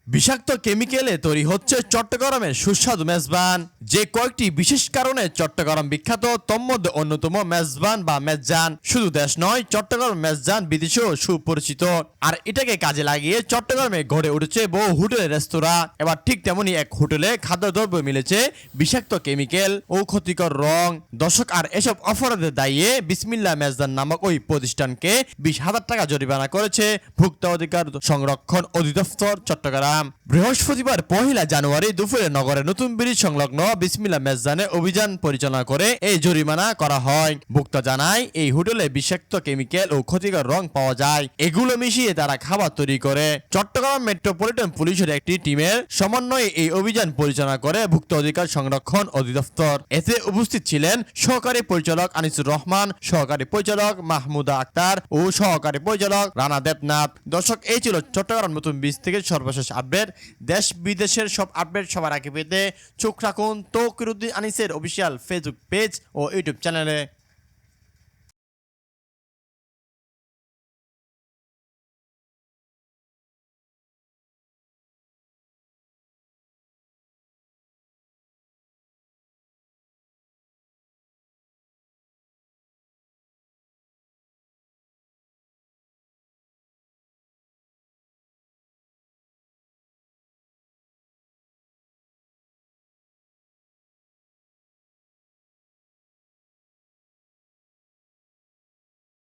বিষাক্ত কেমিক্যালে তৈরি হচ্ছে চট্টগ্রামের সুস্বাদু মেজবান, যে কয়েকটি বিশেষ কারণে চট্টগ্রাম বিখ্যাত। তন্মধ্যে অন্যতম মেজবান বা মেজজান শুধু দেশ নয়, চট্টগ্রাম মেজজান বিদেশেও সুপরিচিত। আর এটাকে কাজে লাগিয়ে চট্টগ্রামে গড়ে উঠেছে বহু হোটেল রেস্তোরাঁ। এবার ঠিক তেমনি এক হোটেলে খাদ্যদ্রব্য মিলেছে বিষাক্ত কেমিক্যাল ও ক্ষতিকর রং। দর্শক, আর এসব অপরাধের দায়ে বিসমিল্লাহ মেজদান নামক ওই প্রতিষ্ঠানকে 20,000 টাকা জরিমানা করেছে ভোক্তা অধিকার সংরক্ষণ অধিদপ্তর চট্টগ্রাম। বৃহস্পতিবার 1 জানুয়ারি দুপুরে নগরের নতুন ব্রিজ সংলগ্ন বিসমিল্লাহ মেজদানে অভিযান পরিচালনা করে এই জরিমানা করা হয়। ভোক্তা জানায়, এই হোটেলে বিষাক্ত কেমিক্যাল ও ক্ষতিকর রং পাওয়া যায়। এগুলো মিশিয়ে তারা খাবার তৈরি করে। চট্টগ্রাম মেট্রোপলিটন পুলিশের একটি টিমের সমন্বয়ে এই অভিযান পরিচালনা করে ভোক্তা অধিকার সংরক্ষণ অধিদপ্তর। এতে উপস্থিত ছিলেন সহকারী পরিচালক আনিসুর রহমান, সহকারী পরিচালক মাহমুদা আক্তার ও সহকারী পরিচালক রানা দেবনাথ। দর্শক, এই ছিল চট্টগ্রাম নতুন ব্রিজ থেকে সর্বশেষ আপডেট। দেশ বিদেশের সব আপডেট সবার আগে পেতে চোখ রাখুন তৌকিরউদ্দিন আনিসের অফিসিয়াল ফেসবুক পেজ ও ইউটিউব চ্যানেলে।